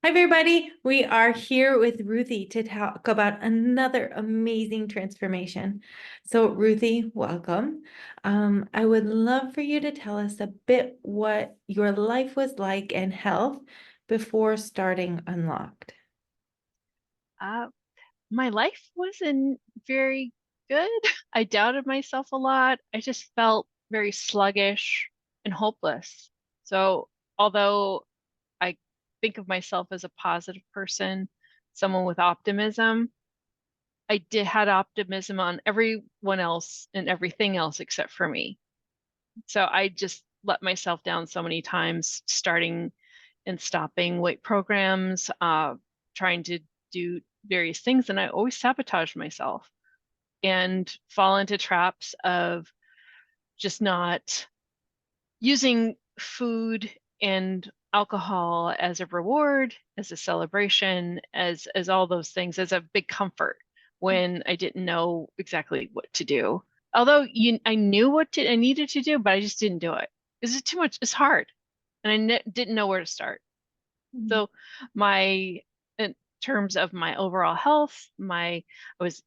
Hi, everybody. We are here with Ruthy to talk about another amazing transformation. So, Ruthy, welcome. I would love for you to tell us a bit what your life was like and health before starting Unlocked. Uh, my life wasn't very good. I doubted myself a lot. I just felt very sluggish and hopeless. So, although I think of myself as a positive person, someone with optimism, I did had optimism on everyone else and everything else except for me. So I just let myself down so many times, starting and stopping weight programs, trying to do various things, and I always sabotage myself and fall into traps of just not using food and alcohol as a reward, as a celebration, as all those things, as a big comfort when I didn't know exactly what to do. Although I knew I needed to do, but I just didn't do it. It's too much. It's hard, and didn't know where to start. Mhm. So my in terms of my overall health, I was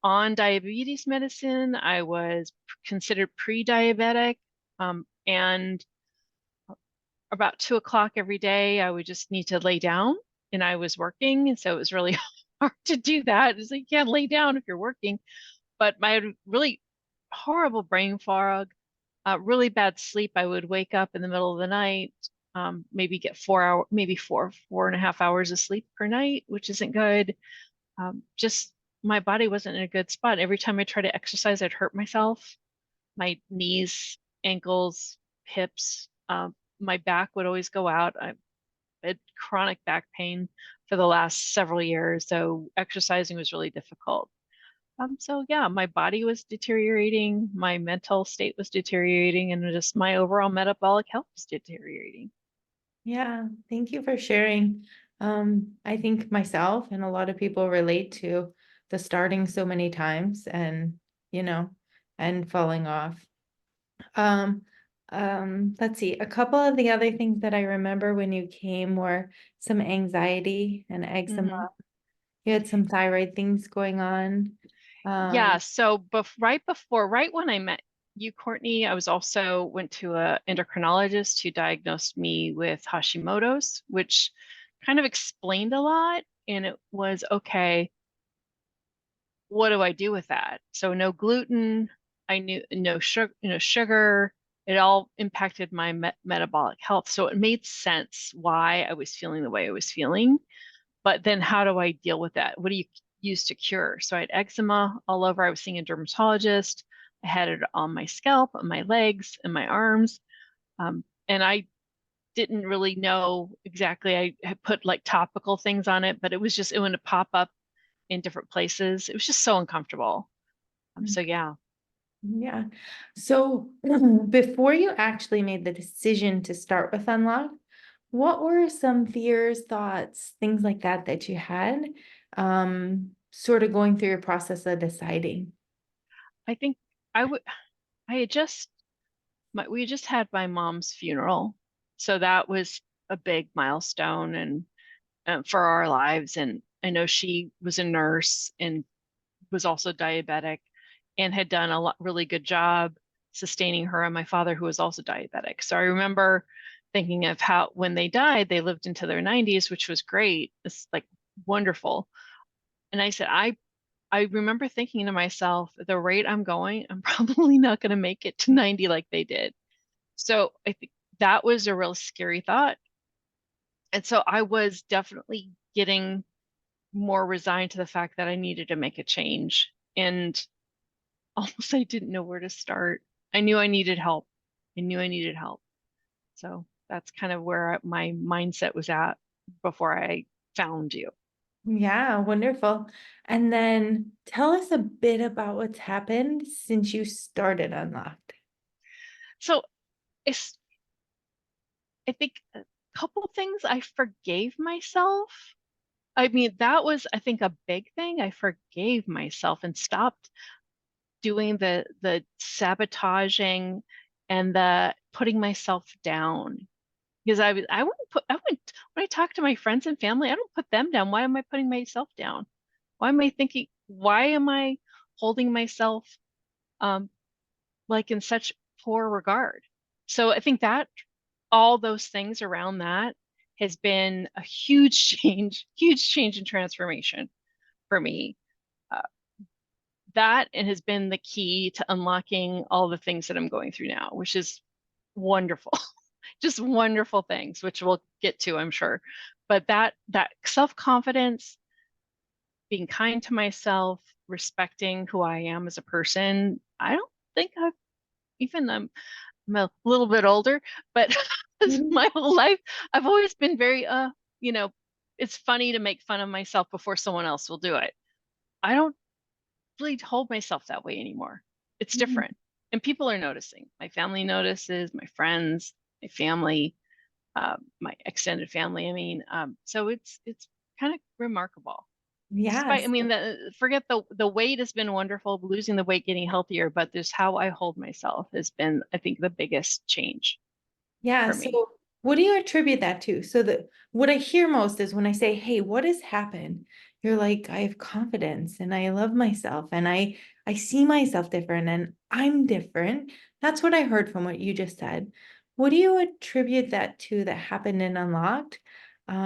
on diabetes medicine. I was considered pre-diabetic, and about 2 o'clock every day, I would just need to lay down, and I was working, and so it was really hard to do that. It's like you can't lay down if you're working. But my really horrible brain fog, really bad sleep. I would wake up in the middle of the night, maybe get 4 hour, maybe 4.5 hours of sleep per night, which isn't good. Just my body wasn't in a good spot. Every time I tried to exercise, I'd hurt myself. My knees, ankles, hips, my back would always go out. I had chronic back pain for the last several years, so exercising was really difficult. So yeah, my body was deteriorating, my mental state was deteriorating, and just my overall metabolic health was deteriorating. Yeah, thank you for sharing. I think myself and a lot of people relate to the starting so many times and, you know, and falling off. Um, let's see. A couple of the other things that I remember when you came were some anxiety and eczema. hmm You had some thyroid things going on. Yeah, Um, so right when I met you, Courtney, I was also went to a endocrinologist who diagnosed me with Hashimoto's, which kind of explained a lot. And it was, okay, what do I do with that? So no gluten, I knew no sugar, sugar. It all impacted my metabolic health. So it made sense why I was feeling the way I was feeling. But then how do I deal with that? What do you use to cure? So I had eczema all over. I was seeing a dermatologist. I had it on my scalp, on my legs, and my arms. And I didn't really know exactly. I had put like topical things on it, but it would pop up in different places. It was just so uncomfortable. So yeah. yeah. So before you actually made the decision to start with Unlock, what were some fears, thoughts, things like that that you had, sort of going through your process of deciding? I think I would I had just we just had my mom's funeral. So that was a big milestone and for our lives. And I know she was a nurse and was also diabetic and had done really good job sustaining her and my father, who was also diabetic. So I remember thinking of how when they died, they lived into their 90s, which was great. It's like wonderful. And I said, I remember thinking to myself, at the rate I'm going, I'm probably not going to make it to 90 like they did. So I think that was a real scary thought. And so I was definitely getting more resigned to the fact that I needed to make a change. And almost I didn't know where to start. I knew I needed help. I knew I needed help. So that's kind of where my mindset was at before I found you. Yeah, wonderful. And then tell us a bit about what's happened since you started Unlocked. So it's, I think a couple things I forgave myself. I mean, that was, I think, a big thing. I forgave myself and stopped doing the sabotaging and the putting myself down because I wouldn't when I talk to my friends and family, I don't put them down. Why am I putting myself down? Why am I holding myself um like in such poor regard? So I think that all those things around that has been a huge huge change and transformation for me. Uh, that and has been the key to unlocking all the things that I'm going through now, which is wonderful. Just wonderful things, which we'll get to, I'm sure. But that self-confidence, being kind to myself, respecting who I am as a person, I don't think I've even I'm a little bit older, but Mhm. my whole life I've always been very you know, it's funny to make fun of myself before someone else will do it. I don't really hold myself that way anymore. It's Mhm. different. And people are noticing. My family notices, my friends, my family, my extended family. I mean, so it's kind of remarkable. Despite, I Yes. mean, forget the weight has been wonderful, losing the weight, getting healthier, but just how I hold myself has been, I think, the biggest change Yeah. for me. So what do you attribute that to? So that what I hear most is when I say, "Hey, what has happened?" You're like, "I have confidence and I love myself and I see myself different and I'm different." That's what I heard from what you just said. What do you attribute that to that happened in Unlocked?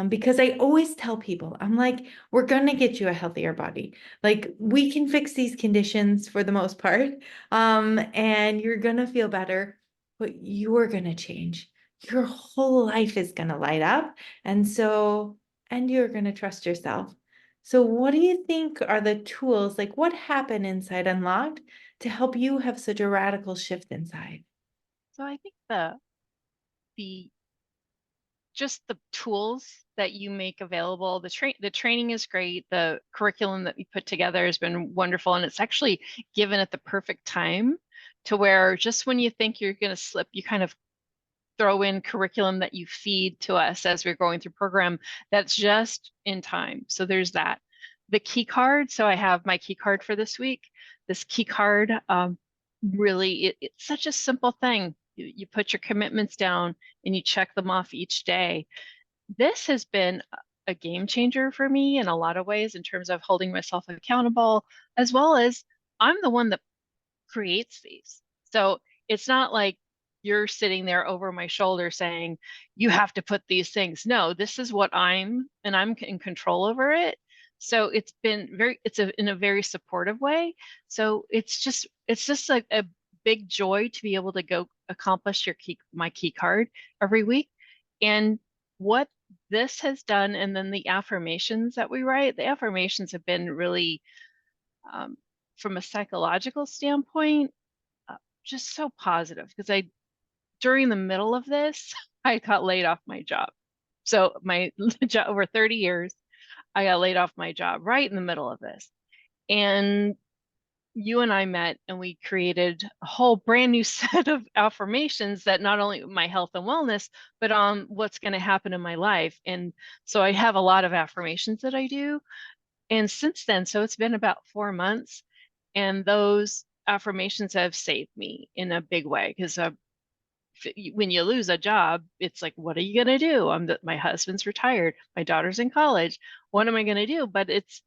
Because I always tell people, I'm like, we're gonna get you a healthier body. Like we can fix these conditions for the most part, and you're gonna feel better, but you're gonna change. Your whole life is going to light up. And you're going to trust yourself. So, what do you think are the tools? Like, what happened inside Unlocked to help you have such a radical shift inside? So I think the just the tools that you make available, the training is great. The curriculum that we put together has been wonderful, and it's actually given at the perfect time to where just when you think you're going to slip, you kind of throw in curriculum that you feed to us as we're going through program that's just in time. So there's that. The key card. So I have my key card for this week. This key card, really, it's such a simple thing. You put your commitments down and you check them off each day. This has been a game changer for me in a lot of ways in terms of holding myself accountable, as well as I'm the one that creates these. So it's not like you're sitting there over my shoulder saying, you have to put these things. No, this is what and I'm in control over it. So it's been in a very supportive way. So it's just like a big joy to be able to go accomplish my key card every week. And what this has done, and then the affirmations that we write, the affirmations have been really, um, from a psychological standpoint, uh, just so positive because during the middle of this, I got laid off my job. So my job over 30 years, I got laid off my job right in the middle of this. And you and I met and we created a whole brand new set of affirmations that not only my health and wellness, but on what's going to happen in my life. And so I have a lot of affirmations that I do. And since then, so it's been about 4 months, and those affirmations have saved me in a big way because when you lose a job, it's like, what are you going to do? My husband's retired, my daughter's in college. What am I going to do? But it's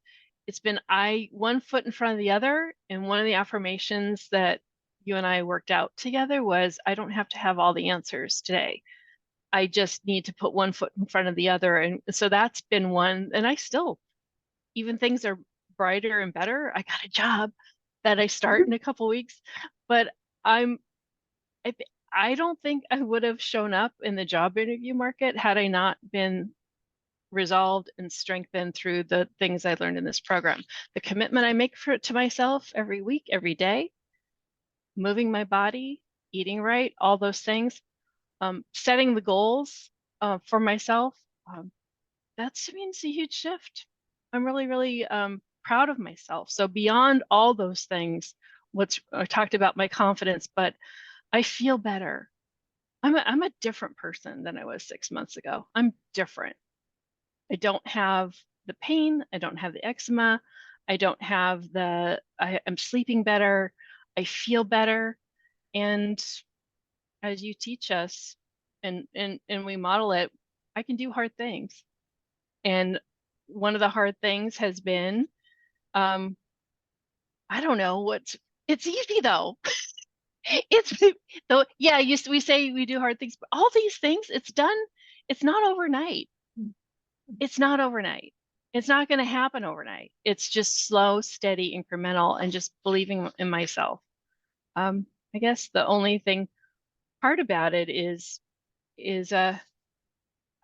been I one foot in front of the other. And one of the affirmations that you and I worked out together was, I don't have to have all the answers today. I just need to put one foot in front of the other. And so that's been one. And I still, even things are brighter and better. I got a job that I start in a couple weeks, but I'm I, th- I don't think I would have shown up in the job interview market had I not been resolved and strengthened through the things I learned in this program. The commitment I make to myself every week, every day, moving my body, eating right, all those things, setting the goals for myself. That means a huge shift. I'm really, really proud of myself. So beyond all those things, I talked about my confidence, but I feel better. I'm a different person than I was 6 months ago. I'm different. I don't have the pain. I don't have the eczema. I don't have I'm sleeping better. I feel better. And as you teach us and we model it, I can do hard things. And one of the hard things has been, um, I don't know it's easy though. It's though, yeah, we say we do hard things, but all these things, it's not overnight. It's not overnight. It's not going to happen overnight. It's just slow, steady, incremental, and just believing in myself. I guess the only thing hard about it is I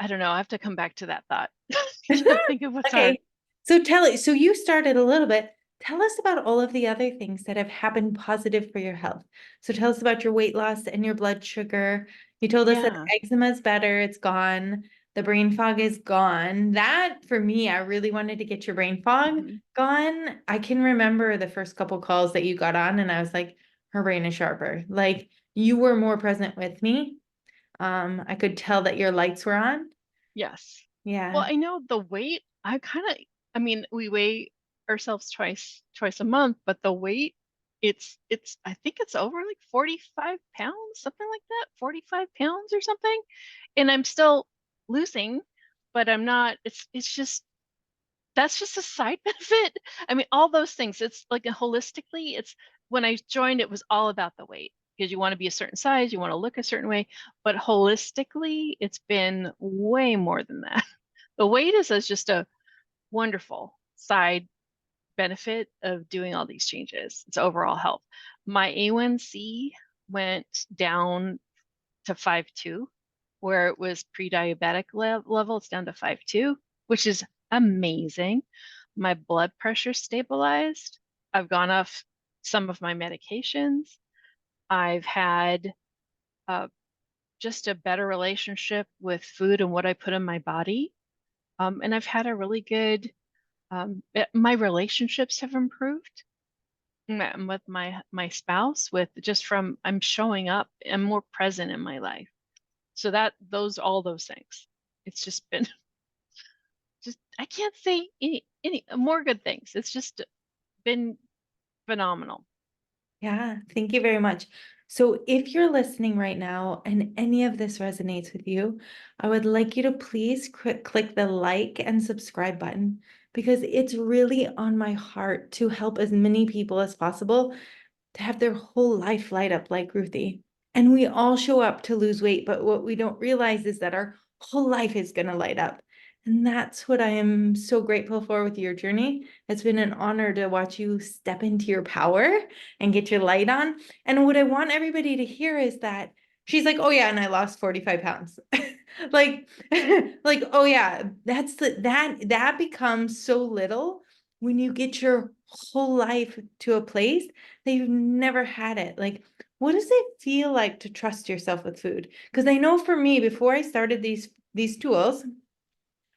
don't know. I have to come back to that thought. I can't think of what's hard. Okay. So you started a little bit. Tell us about all of the other things that have happened positive for your health. So tell us about your weight loss and your blood sugar. You told us that Yeah. eczema is better, it's gone. The brain fog is gone. That for me, I really wanted to get your brain fog Mhm. gone. I can remember the first couple calls that you got on, and I was like, her brain is sharper. Like you were more present with me. I could tell that your lights were on. Yes. Well, Yeah. I know the weight, I mean, we weigh ourselves twice a month, but the weight, I think it's over like 45 pounds, something like that, 45 pounds or something. And I'm still losing, but I'm not, it's just, that's just a side benefit. I mean, all those things, it's like holistically, it's when I joined, it was all about the weight because you want to be a certain size, you want to look a certain way, but holistically, it's been way more than that. The weight is just a wonderful side benefit of doing all these changes. It's overall health. My A1C went down to 5.2, where it was pre-diabetic level. It's down to 5.2, which is amazing. My blood pressure stabilized. I've gone off some of my medications. I've had uh, just a better relationship with food and what I put in my body. And I've had a really good, my relationships have improved with my spouse, with just from I'm showing up and more present in my life. So all those things. It's just been just I can't say any more good things. It's just been phenomenal. Yeah, thank you very much. So, if you're listening right now and any of this resonates with you, I would like you to please click the like and subscribe button because it's really on my heart to help as many people as possible to have their whole life light up like Ruthie. And we all show up to lose weight, but what we don't realize is that our whole life is going to light up. And that's what I am so grateful for with your journey. It's been an honor to watch you step into your power and get your light on. And what I want everybody to hear is that she's like, oh yeah, and I lost 45 pounds. like, like, oh yeah, that becomes so little when you get your whole life to a place that you've never had it. Like, what does it feel like to trust yourself with food? Because I know for me, before I started these tools,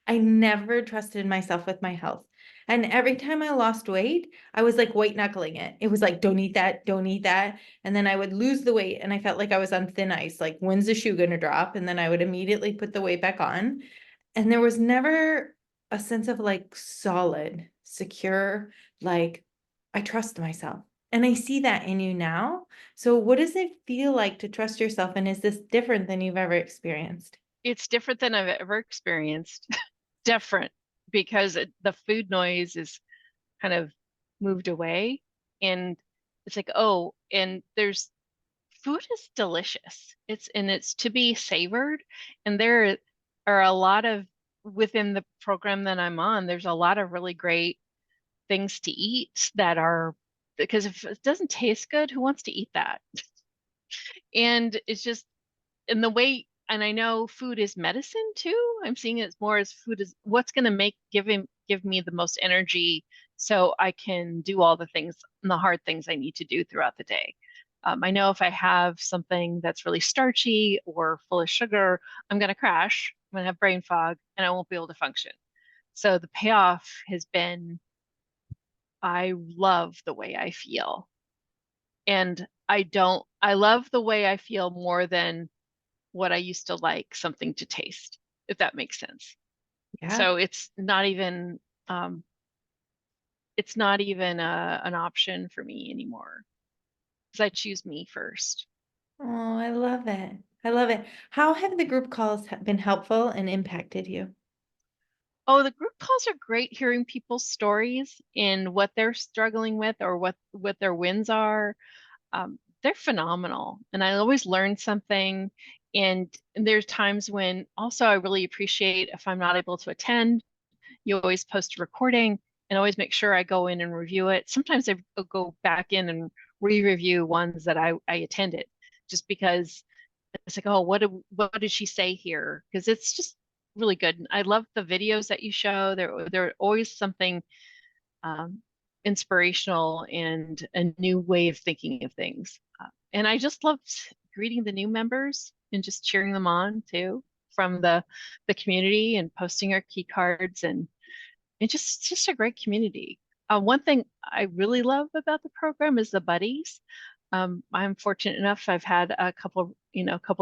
I never trusted myself with my health. And every time I lost weight, I was like white knuckling it. It was like, don't eat that, don't eat that. And then I would lose the weight and I felt like I was on thin ice. Like, when's the shoe going to drop? And then I would immediately put the weight back on. And there was never a sense of like solid, secure, like I trust myself. And I see that in you now. So, what does it feel like to trust yourself? And is this different than you've ever experienced? It's different than I've ever experienced. Different because the food noise is kind of moved away, and it's like, oh, and there's food is delicious. It's to be savored, and there are a lot of within the program that I'm on, there's a lot of really great things to eat that are because if it doesn't taste good, who wants to eat that? And it's just in the way, and I know food is medicine too. I'm seeing it more as food is what's going to give me the most energy so I can do all the things and the hard things I need to do throughout the day. I know if I have something that's really starchy or full of sugar, I'm going to crash. I'm going to have brain fog and I won't be able to function. So the payoff has been I love the way I feel. And I love the way I feel more than what I used to like something to taste, if that makes sense. Yeah. So um, it's not even an option for me anymore because I choose me first. Oh, I love it. I love it. How have the group calls been helpful and impacted you? Oh, the group calls are great hearing people's stories and what they're struggling with or what their wins are. They're phenomenal. And I always learn something. And there's times when also I really appreciate if I'm not able to attend, you always post a recording and always make sure I go in and review it. Sometimes I go back in and re-review ones that I attended just because it's like, oh, what did she say here? Because it's just really good. And I love the videos that you show. They're always something um, inspirational and a new way of thinking of things. And I just love greeting the new members and just cheering them on too from the community and posting our key cards and it's just a great community. One thing I really love about the program is the buddies. I'm fortunate enough, I've had a couple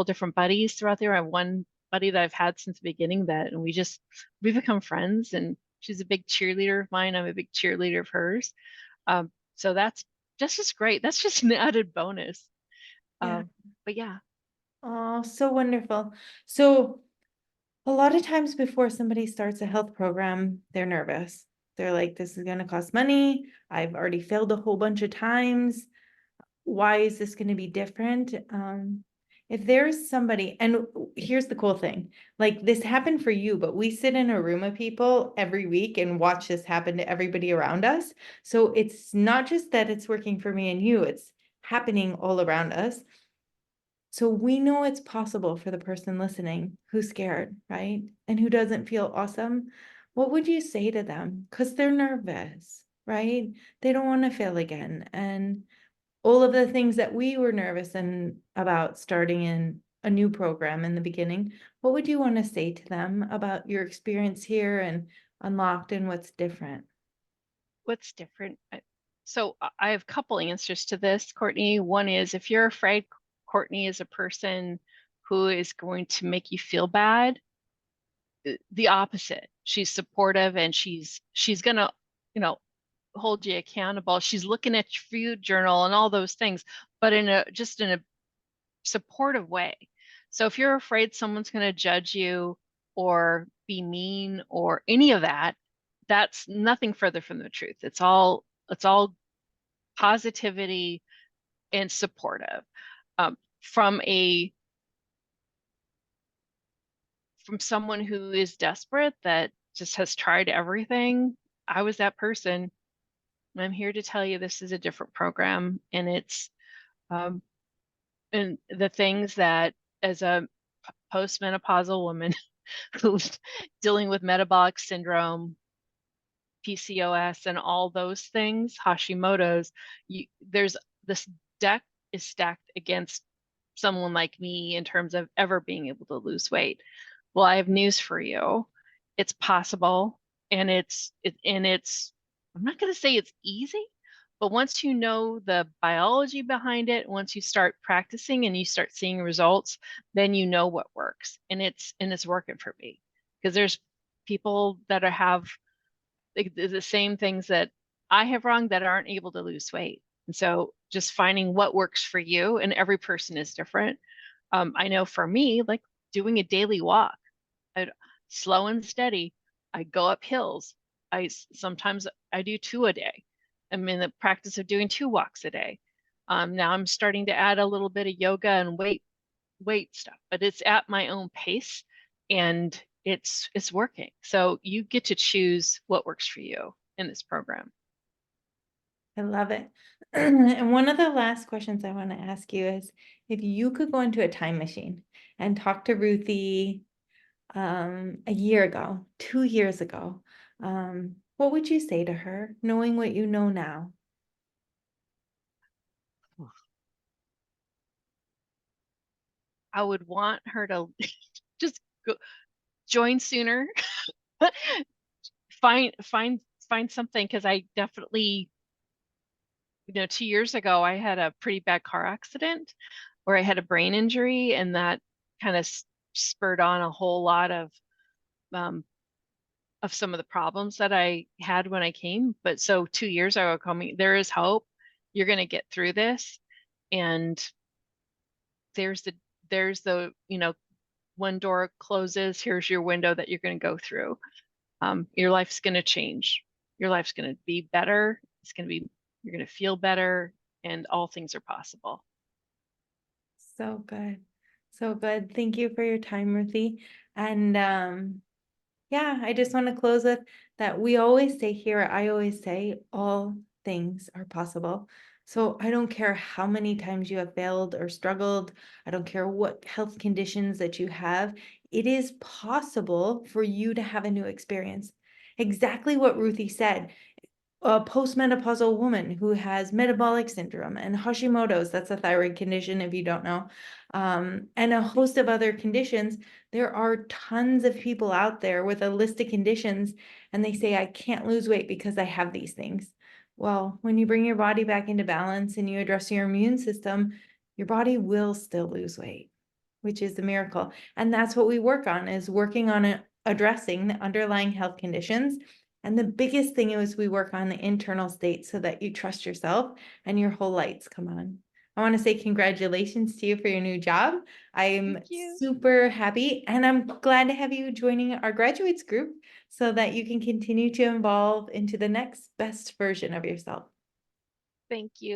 different buddies throughout there. I have one buddy that I've had since the beginning and we become friends and she's a big cheerleader of mine. I'm a big cheerleader of hers. So that's just great. That's just an added bonus. Yeah. But yeah, Oh, so wonderful. So a lot of times before somebody starts a health program, they're nervous. They're like, this is going to cost money. I've already failed a whole bunch of times. Why is this going to be different? If there's somebody, and here's the cool thing, like this happened for you, but we sit in a room of people every week and watch this happen to everybody around us. So it's not just that it's working for me and you, it's happening all around us. So we know it's possible for the person listening who's scared, right? And who doesn't feel awesome. What would you say to them? Because they're nervous, right? They don't want to fail again. And all of the things that we were nervous and about starting in a new program in the beginning, what would you want to say to them about your experience here and Unlocked and what's different? what's different? So I have a couple answers to this, Courtney. One is if you're afraid Courtney is a person who is going to make you feel bad, the opposite. She's supportive and she's gonna, you know, hold you accountable. She's looking at your food journal and all those things, but in a supportive way. So if you're afraid someone's gonna judge you or be mean or any of that, that's nothing further from the truth. It's all positivity and supportive. From someone who is desperate that just has tried everything, I was that person. I'm here to tell you this is a different program, and it's um, and the things that as a postmenopausal woman who's dealing with metabolic syndrome, PCOS, and all those things, Hashimoto's, there's this deck is stacked against someone like me in terms of ever being able to lose weight. Well, I have news for you. It's possible, and it's I'm not going to say it's easy, but once you know the biology behind it, once you start practicing and you start seeing results, then you know what works, and it's working for me because there's people that have the same things that I have wrong that aren't able to lose weight. And so just finding what works for you, and every person is different. I know for me, like doing a daily walk, I, slow and steady, I go up hills. Sometimes I do two a day. I'm in the practice of doing two walks a day. Now I'm starting to add a little bit of yoga and weight stuff, but it's at my own pace and it's working. So you get to choose what works for you in this program. I love it. And one of the last questions I want to ask you is if you could go into a time machine and talk to Ruthy a year ago, 2 years ago, what would you say to her, knowing what you know now? I would want her to just go, join sooner, find find find something because I definitely, 2 years ago I had a pretty bad car accident where I had a brain injury and that kind of spurred on a whole lot um, of some of the problems that I had when I came. But so 2 years ago coming, there is hope. You're going to get through this, and there's there's the, one door closes, here's your window that you're going to go through. Your life's going to change. Your life's going to be better. You're going to feel better, and all things are possible. So good. So good. Thank you for your time, Ruthie. And yeah, I just want to close with that. We always say here, I always say, all things are possible. So I don't care how many times you have failed or struggled. I don't care what health conditions that you have. It is possible for you to have a new experience. Exactly what Ruthie said. A postmenopausal woman who has metabolic syndrome and Hashimoto's, that's a thyroid condition if you don't know, and a host of other conditions. There are tons of people out there with a list of conditions, and they say, I can't lose weight because I have these things. Well, when you bring your body back into balance and you address your immune system, your body will still lose weight, which is a miracle. And that's what we work on, is working on addressing the underlying health conditions. And the biggest thing is we work on the internal state so that you trust yourself and your whole lights come on. I want to say congratulations to you for your new job. I'm Thank you. super happy, and I'm glad to have you joining our graduates group so that you can continue to evolve into the next best version of yourself. Thank you.